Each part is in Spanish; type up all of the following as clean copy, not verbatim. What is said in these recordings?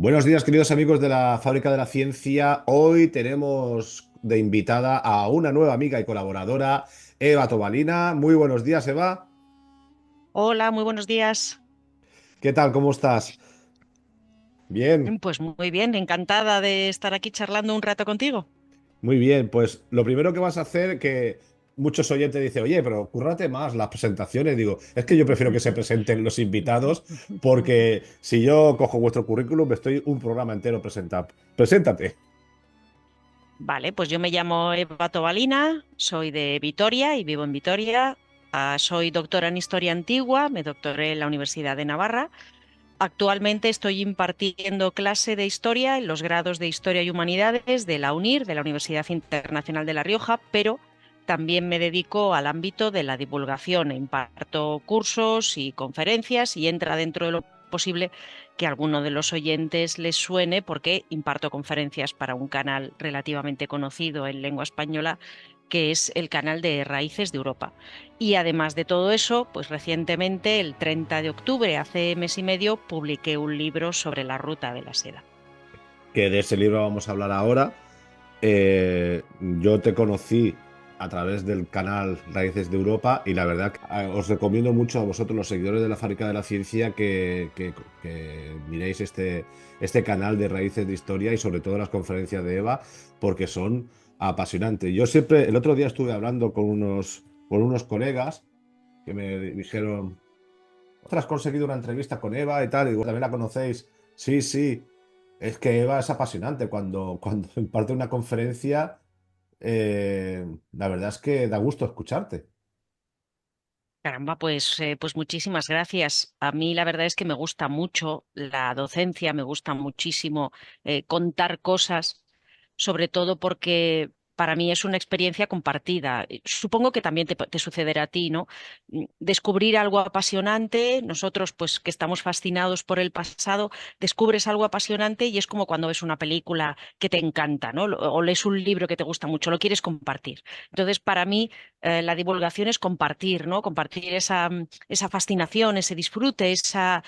Buenos días, queridos amigos de la Fábrica de la Ciencia. Hoy tenemos de invitada a una nueva amiga y colaboradora, Eva Tobalina. Muy buenos días, Eva. Hola, muy buenos días. ¿Qué tal? ¿Cómo estás? Bien, Pues muy bien, encantada de estar aquí charlando un rato contigo. muy bien. Pues lo primero que vas a hacer, que muchos oyentes dicen, oye, pero cúrrate más las presentaciones. Digo, es que yo prefiero que se presenten los invitados, porque si yo cojo vuestro currículum, me estoy un programa entero presentado. Preséntate. Vale, pues yo me llamo Eva Tobalina, soy de Vitoria y vivo en Vitoria. Soy doctora en Historia Antigua, me doctoré en la Universidad de Navarra. Actualmente estoy impartiendo clase de Historia en los grados de Historia y Humanidades de la UNIR, de la Universidad Internacional de La Rioja, pero también me dedico al ámbito de la divulgación. Imparto cursos y conferencias y entra dentro de lo posible que a alguno de los oyentes les suene porque imparto conferencias para un canal relativamente conocido en lengua española, que es el canal de Raíces de Europa. Y además de todo eso, pues recientemente, el 30 de octubre, hace mes y medio, publiqué un libro sobre la ruta de la seda. Que de ese libro vamos a hablar ahora. Yo te conocí a través del canal Raíces de Europa y la verdad que os recomiendo mucho a vosotros, los seguidores de la Fábrica de la Ciencia, que miréis este canal de Raíces de Historia y sobre todo las conferencias de Eva, porque son apasionantes. Yo siempre, el otro día estuve hablando con unos colegas que me dijeron, ostras, has conseguido una entrevista con Eva y tal, y digo, ¿también la conocéis? Sí, sí. Es que Eva es apasionante. Cuando imparte una conferencia, la verdad es que da gusto escucharte. Caramba, pues muchísimas gracias. A mí la verdad es que me gusta mucho la docencia, me gusta muchísimo contar cosas, sobre todo porque para mí es una experiencia compartida. Supongo que también te sucederá a ti, ¿no? Descubrir algo apasionante, nosotros pues que estamos fascinados por el pasado, descubres algo apasionante y es como cuando ves una película que te encanta, ¿no? O lees un libro que te gusta mucho, lo quieres compartir. Entonces, para mí la divulgación es compartir, ¿no? Compartir esa fascinación, ese disfrute, esa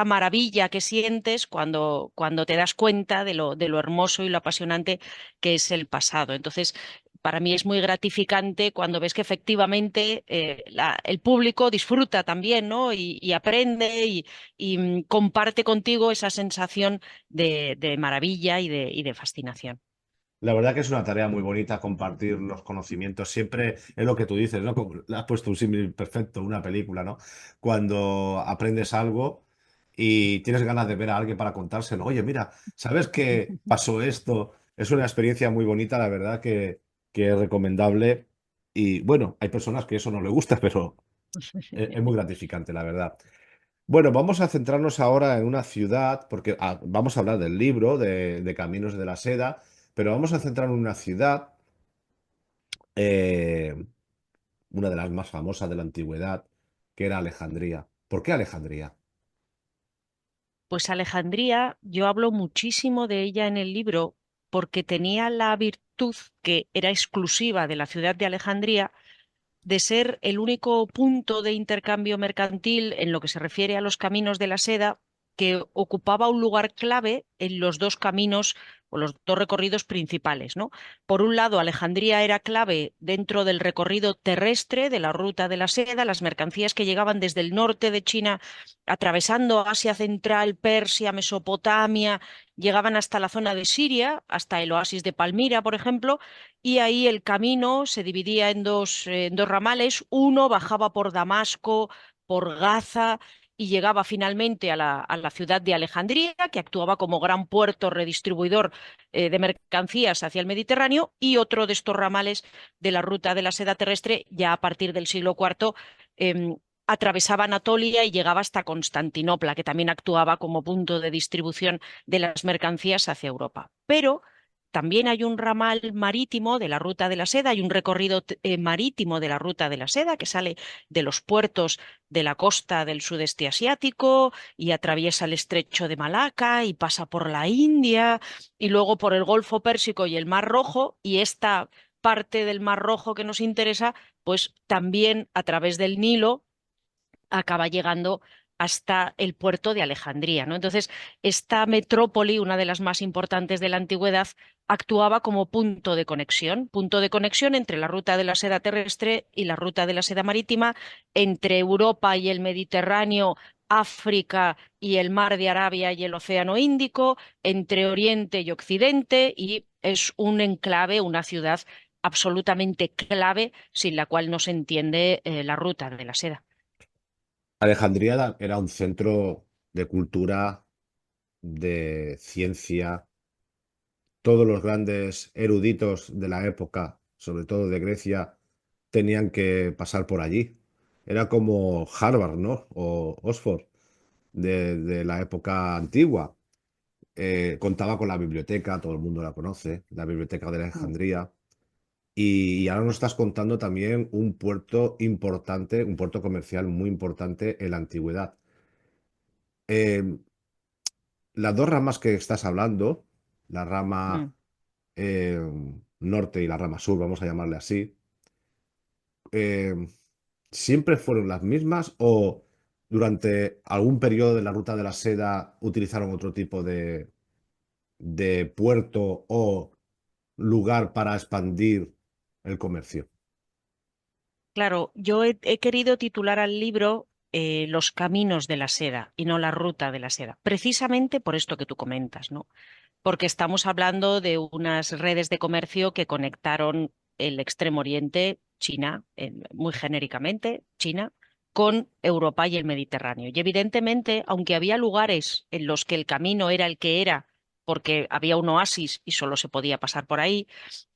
maravilla que sientes cuando te das cuenta de lo hermoso y lo apasionante que es el pasado. Entonces, para mí es muy gratificante cuando ves que efectivamente el público disfruta también, ¿no? Y aprende y comparte contigo esa sensación de maravilla y de fascinación. La verdad que es una tarea muy bonita compartir los conocimientos. Siempre es lo que tú dices, ¿no? Como le has puesto un símil perfecto, una película, ¿no? Cuando aprendes algo y tienes ganas de ver a alguien para contárselo. Oye, mira, ¿sabes qué pasó esto? Es una experiencia muy bonita, la verdad, que es recomendable. Y bueno, hay personas que eso no le gusta, pero es muy gratificante, la verdad. Bueno, vamos a centrarnos ahora en una ciudad, porque vamos a hablar del libro, de Caminos de la Seda, pero vamos a centrarnos en una ciudad, eh, una de las más famosas de la antigüedad, que era Alejandría. ¿Por qué Alejandría? Pues Alejandría, yo hablo muchísimo de ella en el libro porque tenía la virtud que era exclusiva de la ciudad de Alejandría de ser el único punto de intercambio mercantil en lo que se refiere a los caminos de la seda que ocupaba un lugar clave en los dos caminos o los dos recorridos principales, ¿no? Por un lado, Alejandría era clave dentro del recorrido terrestre de la ruta de la seda, las mercancías que llegaban desde el norte de China, atravesando Asia Central, Persia, Mesopotamia, llegaban hasta la zona de Siria, hasta el oasis de Palmira, por ejemplo, y ahí el camino se dividía en dos ramales. Uno bajaba por Damasco, por Gaza y llegaba finalmente a la ciudad de Alejandría, que actuaba como gran puerto redistribuidor de mercancías hacia el Mediterráneo, y otro de estos ramales de la ruta de la seda terrestre, ya a partir del siglo IV, atravesaba Anatolia y llegaba hasta Constantinopla, que también actuaba como punto de distribución de las mercancías hacia Europa. Pero también hay un ramal marítimo de la Ruta de la Seda, hay un recorrido marítimo de la Ruta de la Seda que sale de los puertos de la costa del sudeste asiático y atraviesa el estrecho de Malaca y pasa por la India y luego por el Golfo Pérsico y el Mar Rojo, y esta parte del Mar Rojo que nos interesa, pues también a través del Nilo acaba llegando hasta el puerto de Alejandría, ¿no? Entonces, esta metrópoli, una de las más importantes de la antigüedad, actuaba como punto de conexión entre la ruta de la seda terrestre y la ruta de la seda marítima, entre Europa y el Mediterráneo, África y el mar de Arabia y el Océano Índico, entre Oriente y Occidente, y es un enclave, una ciudad absolutamente clave sin la cual no se entiende la ruta de la seda. Alejandría era un centro de cultura, de ciencia. Todos los grandes eruditos de la época, sobre todo de Grecia, tenían que pasar por allí. Era como Harvard, ¿no? O Oxford de la época antigua. Contaba con la biblioteca, todo el mundo la conoce, la biblioteca de Alejandría. Y ahora nos estás contando también un puerto importante, un puerto comercial muy importante en la antigüedad. Eh, las dos ramas que estás hablando, la Mm. rama eh, norte y la rama sur, vamos a llamarle así, eh, ¿siempre fueron las mismas o durante algún periodo de la ruta de la seda utilizaron otro tipo de puerto o lugar para expandir el comercio? Claro, yo he querido titular al libro Los caminos de la seda y no la ruta de la seda, precisamente por esto que tú comentas, ¿no? Porque estamos hablando de unas redes de comercio que conectaron el Extremo Oriente, China, muy genéricamente, China, con Europa y el Mediterráneo. Y evidentemente, aunque había lugares en los que el camino era el que era, porque había un oasis y solo se podía pasar por ahí,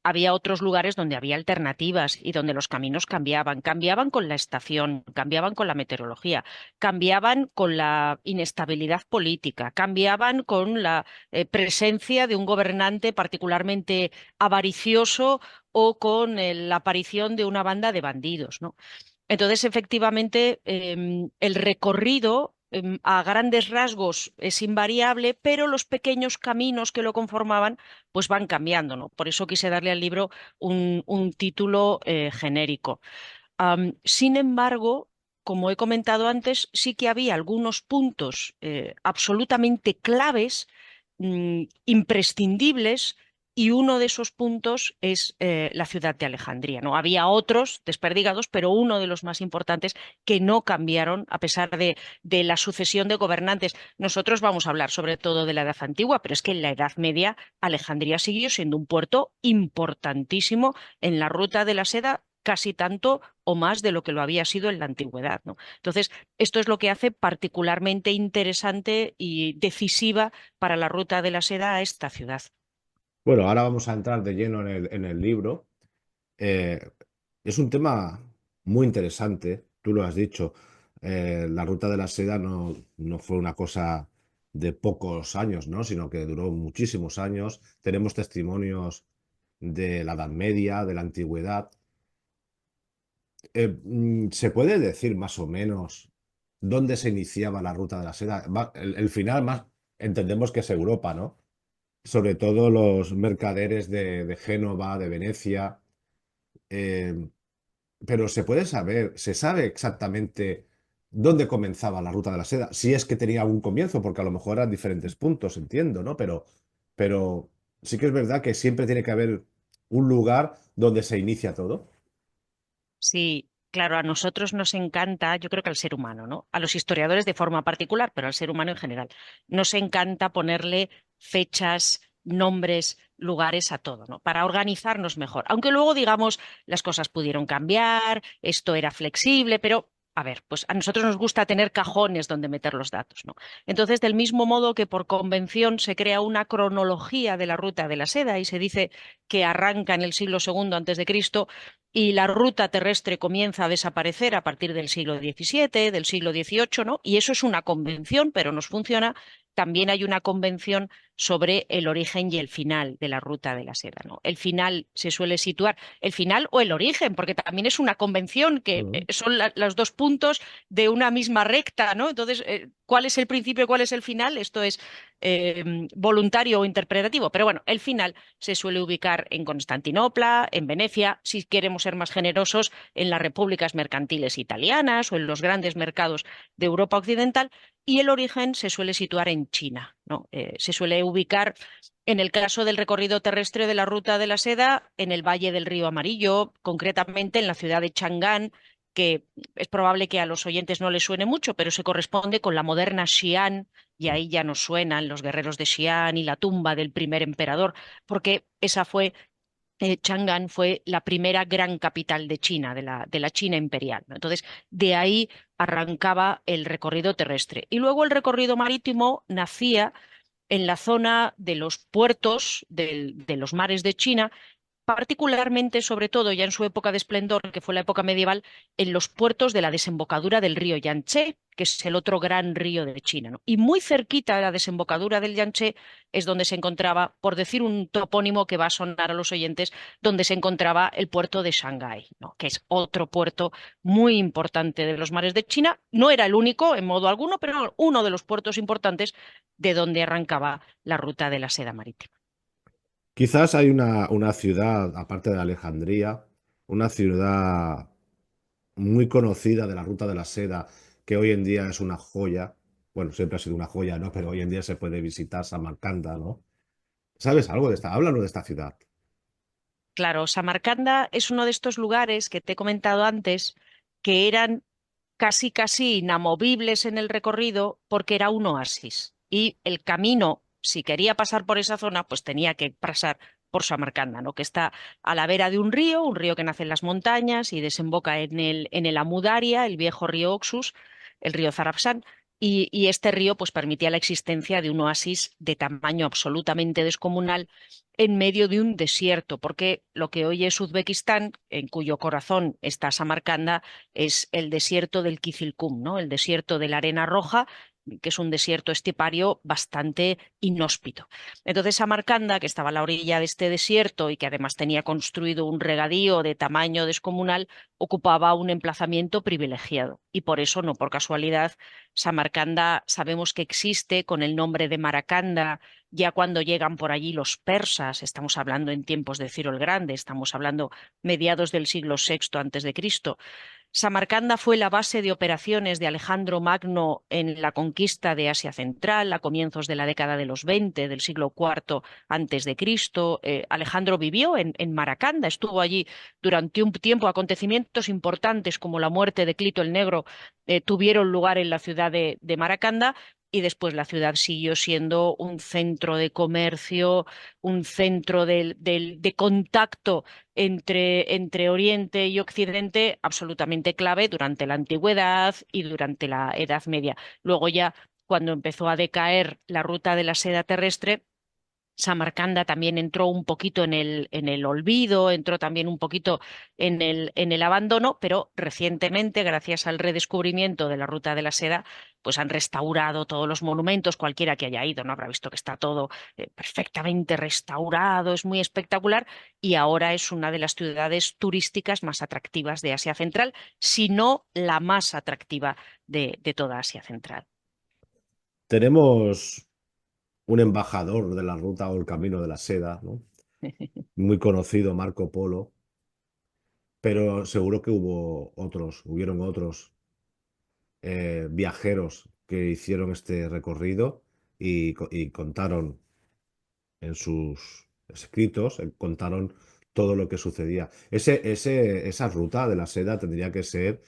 había otros lugares donde había alternativas y donde los caminos cambiaban. Cambiaban con la estación, cambiaban con la meteorología, cambiaban con la inestabilidad política, cambiaban con la presencia de un gobernante particularmente avaricioso o con la aparición de una banda de bandidos, ¿no? Entonces, efectivamente, el recorrido a grandes rasgos es invariable, pero los pequeños caminos que lo conformaban pues van cambiando, ¿no? Por eso quise darle al libro un título genérico. Sin embargo, como he comentado antes, sí que había algunos puntos absolutamente claves, imprescindibles, y uno de esos puntos es la ciudad de Alejandría, ¿no? Había otros desperdigados, pero uno de los más importantes que no cambiaron a pesar de la sucesión de gobernantes. Nosotros vamos a hablar sobre todo de la Edad Antigua, pero es que en la Edad Media Alejandría siguió siendo un puerto importantísimo en la ruta de la seda, casi tanto o más de lo que lo había sido en la antigüedad, ¿no? Entonces, esto es lo que hace particularmente interesante y decisiva para la ruta de la seda a esta ciudad. Bueno, ahora vamos a entrar de lleno en el libro. Eh, es un tema muy interesante, tú lo has dicho. La ruta de la seda no fue una cosa de pocos años, ¿no? Sino que duró muchísimos años. Tenemos testimonios de la Edad Media, de la Antigüedad. ¿Se puede decir más o menos dónde se iniciaba la ruta de la seda? El final más entendemos que es Europa, ¿no? Sobre todo los mercaderes de Génova, de Venecia. Eh, pero se sabe exactamente dónde comenzaba la ruta de la seda, si es que tenía algún comienzo, porque a lo mejor eran diferentes puntos, entiendo, ¿no? Pero sí que es verdad que siempre tiene que haber un lugar donde se inicia todo. Sí, claro, a nosotros nos encanta, yo creo que al ser humano, ¿no? A los historiadores de forma particular, pero al ser humano en general, nos encanta ponerle fechas, nombres, lugares a todo, ¿no? Para organizarnos mejor. Aunque luego digamos, las cosas pudieron cambiar, esto era flexible, pero a ver, pues a nosotros nos gusta tener cajones donde meter los datos, ¿no? Entonces, del mismo modo que por convención se crea una cronología de la ruta de la seda y se dice que arranca en el siglo segundo antes de Cristo, y la ruta terrestre comienza a desaparecer a partir del siglo XVII, del siglo XVIII, ¿no? Y eso es una convención, pero nos funciona. también hay una convención sobre el origen y el final de la ruta de la seda, ¿no? El final se suele situar, el final o el origen, porque también es una convención que Mm. son los dos puntos de una misma recta, ¿no? Entonces, ¿cuál es el principio y cuál es el final? Esto es voluntario o interpretativo, pero bueno, el final se suele ubicar en Constantinopla, en Venecia, si queremos ser más generosos, en las repúblicas mercantiles italianas o en los grandes mercados de Europa Occidental, y el origen se suele situar en China, ¿no? Se suele ubicar, en el caso del recorrido terrestre de la Ruta de la Seda, en el Valle del Río Amarillo, concretamente en la ciudad de Chang'an, que es probable que a los oyentes no les suene mucho, pero se corresponde con la moderna Xi'an, y ahí ya nos suenan los guerreros de Xi'an y la tumba del primer emperador, porque esa fue Chang'an fue la primera gran capital de China, de la China imperial, ¿no? Entonces, de ahí arrancaba el recorrido terrestre. Y luego el recorrido marítimo nacía en la zona de los puertos de los mares de China, particularmente, sobre todo ya en su época de esplendor, que fue la época medieval, en los puertos de la desembocadura del río Yangtze, que es el otro gran río de China, ¿no? Y muy cerquita de la desembocadura del Yangtze es donde se encontraba, por decir un topónimo que va a sonar a los oyentes, donde se encontraba el puerto de Shanghái, ¿no? Que es otro puerto muy importante de los mares de China. No era el único en modo alguno, pero uno de los puertos importantes de donde arrancaba la ruta de la seda marítima. Quizás hay una ciudad, aparte de Alejandría, una ciudad muy conocida de la Ruta de la Seda, que hoy en día es una joya. Bueno, siempre ha sido una joya, ¿no? Pero hoy en día se puede visitar Samarcanda, ¿no? ¿Sabes algo de esta? Háblanos de esta ciudad. Claro, Samarcanda es uno de estos lugares que te he comentado antes que eran casi casi inamovibles en el recorrido porque era un oasis y el camino, si quería pasar por esa zona, pues tenía que pasar por Samarcanda, ¿no? Que está a la vera de un río que nace en las montañas y desemboca en el Amudaria, el viejo río Oxus, el río Zarafsan. Y este río pues permitía la existencia de un oasis de tamaño absolutamente descomunal en medio de un desierto, porque lo que hoy es Uzbekistán, en cuyo corazón está Samarcanda, es el desierto del Kizilkum, ¿no? El desierto de la Arena Roja, que es un desierto estepario bastante inhóspito. Entonces, Samarcanda, que estaba a la orilla de este desierto y que además tenía construido un regadío de tamaño descomunal, ocupaba un emplazamiento privilegiado. Y por eso, no por casualidad, Samarcanda sabemos que existe con el nombre de Maracanda ya cuando llegan por allí los persas. Estamos hablando en tiempos de Ciro el Grande, estamos hablando mediados del siglo VI antes de Cristo. Samarcanda fue la base de operaciones de Alejandro Magno en la conquista de Asia Central a comienzos de la década de los 20 del siglo IV antes de Cristo. Alejandro vivió en Maracanda, estuvo allí durante un tiempo. Acontecimientos importantes como la muerte de Clito el Negro tuvieron lugar en la ciudad de Maracanda. Y después la ciudad siguió siendo un centro de comercio, un centro de contacto entre Oriente y Occidente absolutamente clave durante la Antigüedad y durante la Edad Media. Luego ya, cuando empezó a decaer la ruta de la seda terrestre, Samarcanda también entró un poquito en el olvido, entró también un poquito en el abandono, pero recientemente, gracias al redescubrimiento de la Ruta de la Seda, pues han restaurado todos los monumentos. Cualquiera que haya ido no habrá visto que está todo perfectamente restaurado, es muy espectacular y ahora es una de las ciudades turísticas más atractivas de Asia Central, si no la más atractiva de toda Asia Central. Tenemos un embajador de la ruta o el camino de la seda, ¿no? Muy conocido, Marco Polo, pero seguro que hubieron otros viajeros que hicieron este recorrido y contaron en sus escritos, contaron todo lo que sucedía. Esa ruta de la seda tendría que ser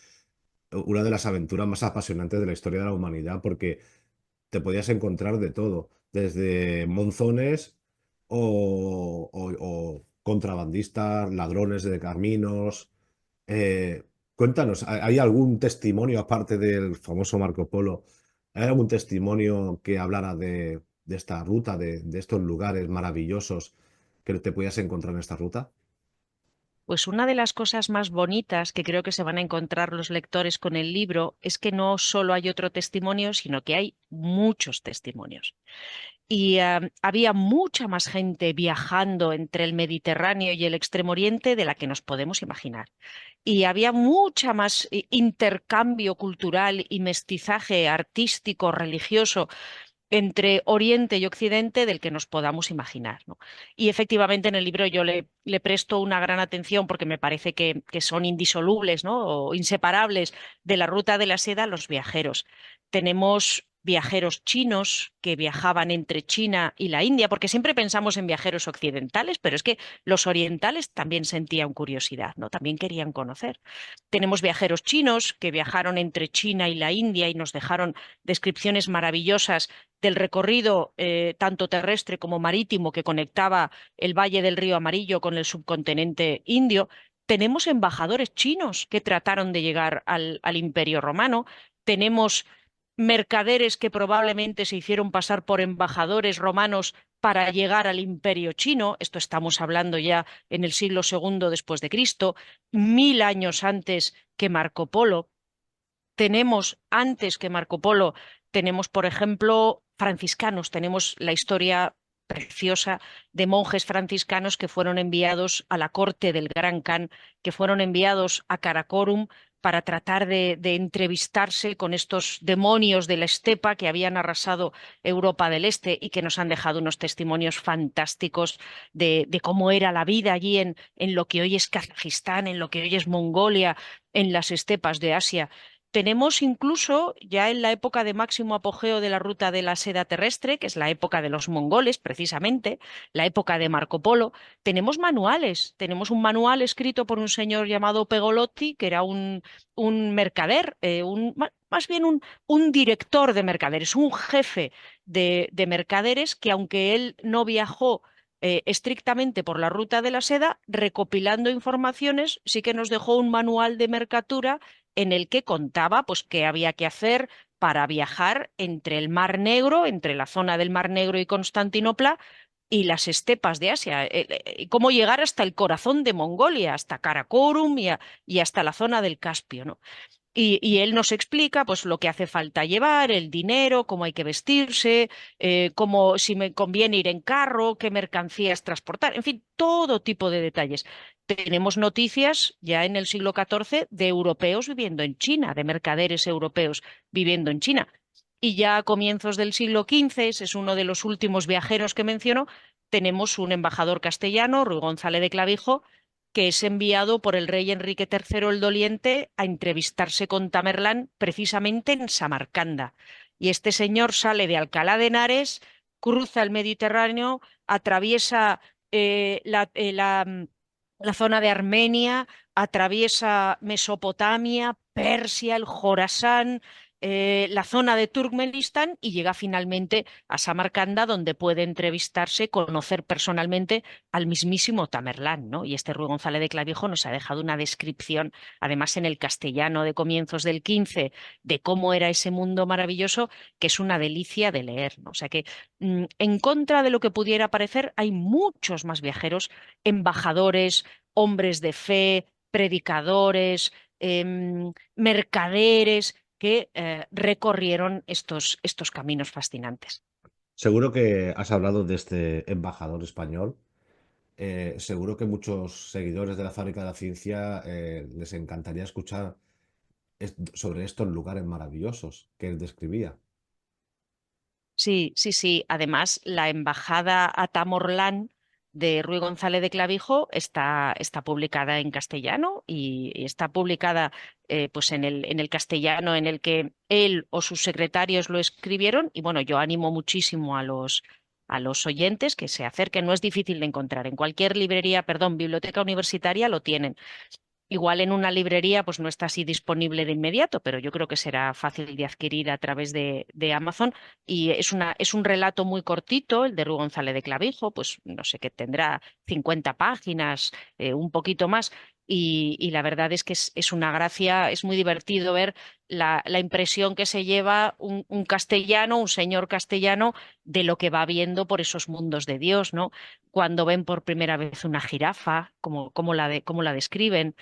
una de las aventuras más apasionantes de la historia de la humanidad, porque te podías encontrar de todo, desde monzones o contrabandistas, ladrones de caminos. Eh, Cuéntanos, ¿hay algún testimonio aparte del famoso Marco Polo? ¿Hay algún testimonio que hablara de esta ruta, de estos lugares maravillosos que te podías encontrar en esta ruta? Pues una de las cosas más bonitas que creo que se van a encontrar los lectores con el libro es que no solo hay otro testimonio, sino que hay muchos testimonios. Y había mucha más gente viajando entre el Mediterráneo y el Extremo Oriente de la que nos podemos imaginar. Y había mucha más intercambio cultural y mestizaje artístico, religioso entre Oriente y Occidente del que nos podamos imaginar, ¿no? Y efectivamente en el libro yo le presto una gran atención porque me parece que son indisolubles, ¿no? O inseparables de la ruta de la seda los viajeros. Tenemos viajeros chinos que viajaban entre China y la India, porque siempre pensamos en viajeros occidentales, pero es que los orientales también sentían curiosidad, ¿no? También querían conocer. Tenemos viajeros chinos que viajaron entre China y la India y nos dejaron descripciones maravillosas del recorrido tanto terrestre como marítimo que conectaba el valle del río Amarillo con el subcontinente indio. Tenemos embajadores chinos que trataron de llegar al Imperio Romano. Tenemos mercaderes que probablemente se hicieron pasar por embajadores romanos para llegar al Imperio chino. Esto estamos hablando ya en el siglo segundo después de Cristo, 1000 años antes que Marco Polo. Tenemos, antes que Marco Polo, tenemos, por ejemplo, franciscanos, tenemos la historia preciosa de monjes franciscanos que fueron enviados a la corte del Gran Khan, que fueron enviados a Karakorum para tratar de entrevistarse con estos demonios de la estepa que habían arrasado Europa del Este y que nos han dejado unos testimonios fantásticos de cómo era la vida allí en lo que hoy es Kazajistán, en lo que hoy es Mongolia, en las estepas de Asia. Tenemos incluso, ya en la época de máximo apogeo de la ruta de la seda terrestre, que es la época de los mongoles, precisamente, la época de Marco Polo, tenemos manuales. Tenemos un manual escrito por un señor llamado Pegolotti, que era un mercader, más bien un director de mercaderes, un jefe de mercaderes que aunque él no viajó estrictamente por la ruta de la seda, recopilando informaciones, sí que nos dejó un manual de mercatura en el que contaba pues qué había que hacer para viajar entre el Mar Negro, entre la zona del Mar Negro y Constantinopla y las estepas de Asia, y cómo llegar hasta el corazón de Mongolia, hasta Karakorum y hasta la zona del Caspio, ¿no? Y él nos explica pues lo que hace falta llevar, el dinero, cómo hay que vestirse, cómo si me conviene ir en carro, qué mercancías transportar, en fin, todo tipo de detalles. Tenemos noticias ya en el siglo XIV de europeos viviendo en China, de mercaderes europeos viviendo en China. Y ya a comienzos del siglo XV, ese es uno de los últimos viajeros que menciono, tenemos un embajador castellano, Ruy González de Clavijo, que es enviado por el rey Enrique III el Doliente a entrevistarse con Tamerlán precisamente en Samarcanda. Y este señor sale de Alcalá de Henares, cruza el Mediterráneo, atraviesa la zona de Armenia, atraviesa Mesopotamia, Persia, el Jorasán, la zona de Turkmenistán y llega finalmente a Samarcanda, donde puede entrevistarse, conocer personalmente al mismísimo Tamerlán, ¿no? Y este Ruy González de Clavijo nos ha dejado una descripción, además en el castellano de comienzos del XV, de cómo era ese mundo maravilloso, que es una delicia de leer, ¿no? O sea que, en contra de lo que pudiera parecer, hay muchos más viajeros, embajadores, hombres de fe, predicadores, mercaderes que recorrieron estos caminos fascinantes. Seguro que has hablado de este embajador español. Seguro que muchos seguidores de la Fábrica de la Ciencia les encantaría escuchar sobre estos lugares maravillosos que él describía. Sí, sí, sí. Además, la embajada a Tamorlán de Ruy González de Clavijo está publicada en castellano y está publicada pues en el castellano en el que él o sus secretarios lo escribieron. Y bueno, yo animo muchísimo a los oyentes que se acerquen. No es difícil de encontrar. En cualquier librería, perdón, biblioteca universitaria lo tienen. Igual en una librería pues no está así disponible de inmediato, pero yo creo que será fácil de adquirir a través de Amazon. Y es un relato muy cortito, el de Ruy González de Clavijo, pues no sé qué tendrá 50 páginas, un poquito más, y la verdad es que es una gracia, es muy divertido ver la impresión que se lleva un castellano, un señor castellano, de lo que va viendo por esos mundos de Dios, ¿no? Cuando ven por primera vez una jirafa, como la describen,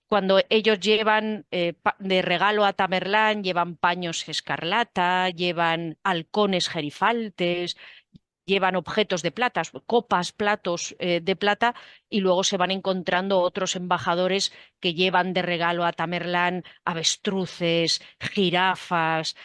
cuando ellos llevan de regalo a Tamerlán, llevan paños escarlata, llevan halcones gerifaltes, llevan objetos de plata, copas, platos de plata, y luego se van encontrando otros embajadores que llevan de regalo a Tamerlán avestruces, jirafas,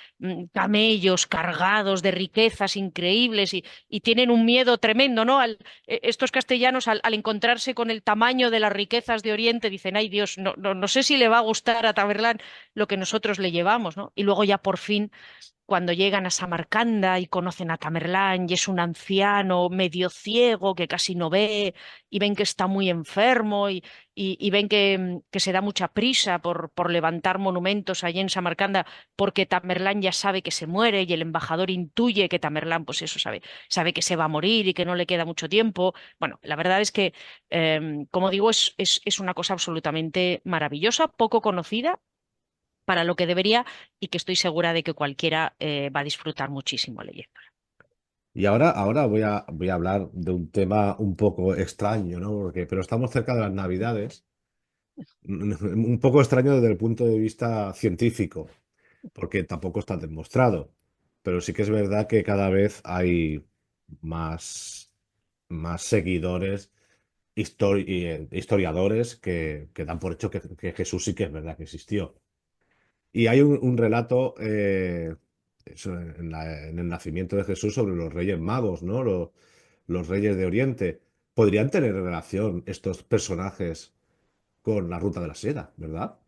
camellos cargados de riquezas increíbles y tienen un miedo tremendo, ¿no? Estos castellanos al encontrarse con el tamaño de las riquezas de Oriente dicen, ay Dios, no sé si le va a gustar a Tamerlán lo que nosotros le llevamos, ¿no? Y luego ya por fin cuando llegan a Samarcanda y conocen a Tamerlán y es un anciano medio ciego que casi no ve y ven que está muy enfermo y ven que se da mucha prisa por levantar monumentos allí en Samarcanda porque Tamerlán ya sabe que se muere y el embajador intuye que Tamerlán, pues eso sabe que se va a morir y que no le queda mucho tiempo. Bueno, la verdad es que, como digo, es una cosa absolutamente maravillosa, poco conocida para lo que debería y que estoy segura de que cualquiera va a disfrutar muchísimo leyendo. Y ahora voy a hablar de un tema un poco extraño, ¿no? Pero estamos cerca de las Navidades, un poco extraño desde el punto de vista científico, porque tampoco está demostrado, pero sí que es verdad que cada vez hay más, más seguidores, historiadores que dan por hecho que Jesús sí que es verdad que existió. Y hay un relato en el nacimiento de Jesús sobre los Reyes Magos, ¿no? Los Reyes de Oriente. ¿Podrían tener relación estos personajes con la Ruta de la Seda, verdad?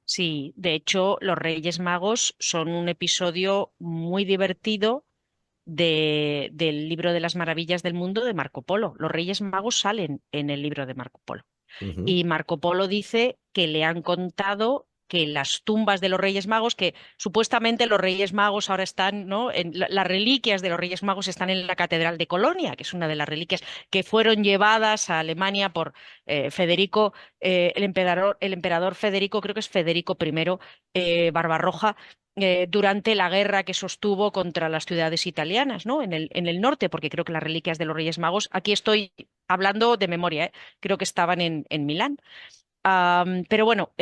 Sí, de hecho, los Reyes Magos son un episodio muy divertido del libro de las maravillas del mundo de Marco Polo. Los Reyes Magos salen en el libro de Marco Polo. Ujú. Y Marco Polo dice que le han contado que las tumbas de los Reyes Magos, que supuestamente los Reyes Magos ahora están, ¿no? Las reliquias de los Reyes Magos están en la Catedral de Colonia, que es una de las reliquias que fueron llevadas a Alemania por Federico, el emperador Federico, creo que es Federico I, Barbarroja, durante la guerra que sostuvo contra las ciudades italianas, ¿no? En el norte, porque creo que las reliquias de los Reyes Magos, aquí estoy hablando de memoria, creo que estaban en Milán. Pero bueno,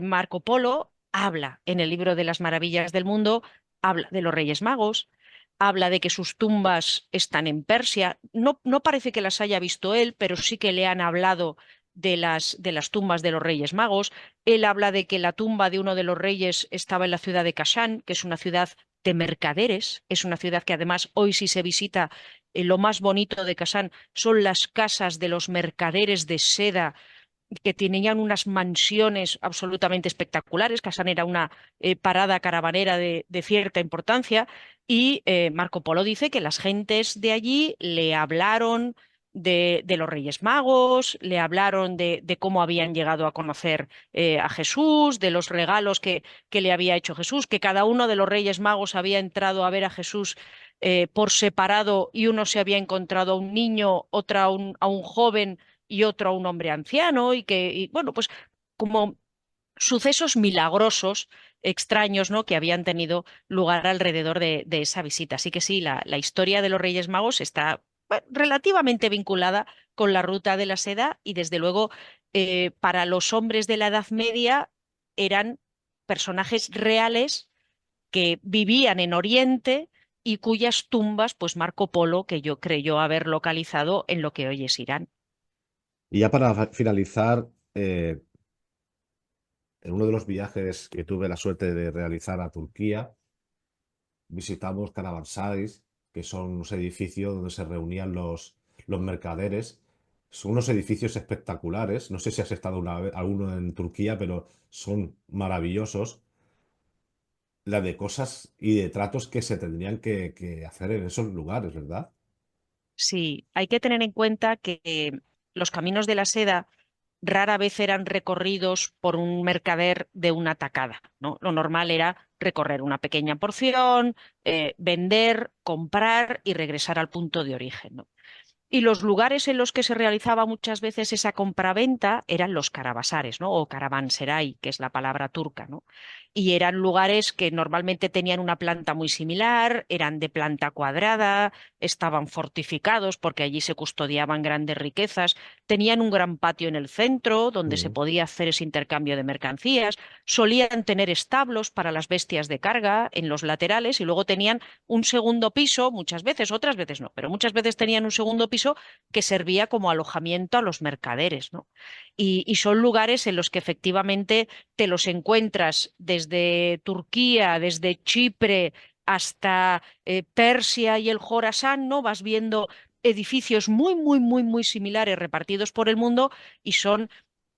Marco Polo habla en el libro de las maravillas del mundo, habla de los Reyes Magos, habla de que sus tumbas están en Persia. No parece que las haya visto él, pero sí que le han hablado de las tumbas de los Reyes Magos. Él habla de que la tumba de uno de los reyes estaba en la ciudad de Kashan, que es una ciudad de mercaderes, es una ciudad que además hoy si se visita, lo más bonito de Kashan son las casas de los mercaderes de seda que tenían unas mansiones absolutamente espectaculares. Kasán era una parada caravanera de cierta importancia y Marco Polo dice que las gentes de allí le hablaron de los Reyes Magos, le hablaron de cómo habían llegado a conocer a Jesús, de los regalos que le había hecho Jesús, que cada uno de los Reyes Magos había entrado a ver a Jesús por separado y uno se había encontrado a un niño, otra a un joven y otro a un hombre anciano bueno, pues como sucesos milagrosos, extraños, ¿no? Que habían tenido lugar alrededor de esa visita. Así que sí, la historia de los Reyes Magos está relativamente vinculada con la ruta de la seda y desde luego para los hombres de la Edad Media eran personajes reales que vivían en Oriente y cuyas tumbas, pues Marco Polo, que yo creyó haber localizado en lo que hoy es Irán. Y ya para finalizar, en uno de los viajes que tuve la suerte de realizar a Turquía, visitamos Caravansáis, que son unos edificios donde se reunían los mercaderes. Son unos edificios espectaculares. No sé si has estado alguno en Turquía, pero son maravillosos. La de cosas y de tratos que se tendrían que hacer en esos lugares, ¿verdad? Sí, hay que tener en cuenta que los caminos de la seda rara vez eran recorridos por un mercader de una tacada, ¿no? Lo normal era recorrer una pequeña porción, vender, comprar y regresar al punto de origen, ¿no? Y los lugares en los que se realizaba muchas veces esa compraventa eran los caravasares, ¿no? O caravanserai, que es la palabra turca, ¿no? Y eran lugares que normalmente tenían una planta muy similar, eran de planta cuadrada, estaban fortificados porque allí se custodiaban grandes riquezas, tenían un gran patio en el centro donde se Mm. podía hacer ese intercambio de mercancías, solían tener establos para las bestias de carga en los laterales y luego tenían un segundo piso, muchas veces, otras veces no, pero muchas veces tenían un segundo piso que servía como alojamiento a los mercaderes, ¿no? Y son lugares en los que efectivamente te los encuentras desde Turquía, desde Chipre hasta Persia y el Jorasán, ¿no? Vas viendo edificios muy, muy, muy, muy similares repartidos por el mundo y son,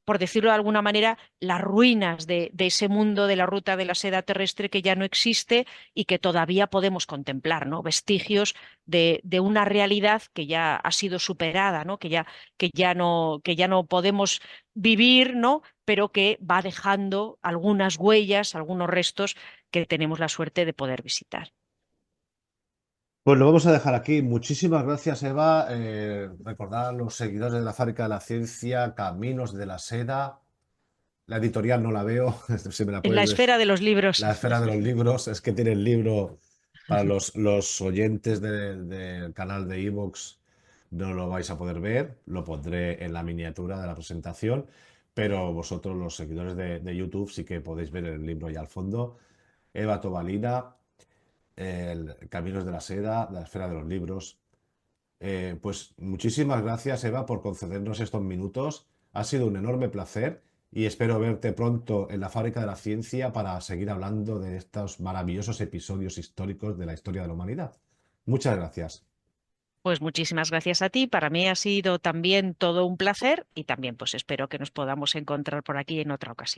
por decirlo de alguna manera, las ruinas de ese mundo de la ruta de la seda terrestre que ya no existe y que todavía podemos contemplar, ¿no? Vestigios de una realidad que ya ha sido superada, ¿no? Que ya no podemos vivir, ¿no? Pero que va dejando algunas huellas, algunos restos que tenemos la suerte de poder visitar. Pues lo vamos a dejar aquí. Muchísimas gracias, Eva. Recordar a los seguidores de la Fábrica de la Ciencia, Caminos de la Seda. La editorial no la veo, si me la En puedes la des- esfera de los libros. La esfera de los libros, es que tiene el libro para los oyentes del canal de Evox, no lo vais a poder ver, lo pondré en la miniatura de la presentación, pero vosotros, los seguidores de YouTube, sí que podéis ver el libro ahí al fondo. Eva Tobalina, el Caminos de la Seda, la esfera de los libros. Pues muchísimas gracias, Eva, por concedernos estos minutos. Ha sido un enorme placer y espero verte pronto en la Fábrica de la Ciencia para seguir hablando de estos maravillosos episodios históricos de la historia de la humanidad. Muchas gracias. Pues muchísimas gracias a ti. Para mí ha sido también todo un placer y también pues espero que nos podamos encontrar por aquí en otra ocasión.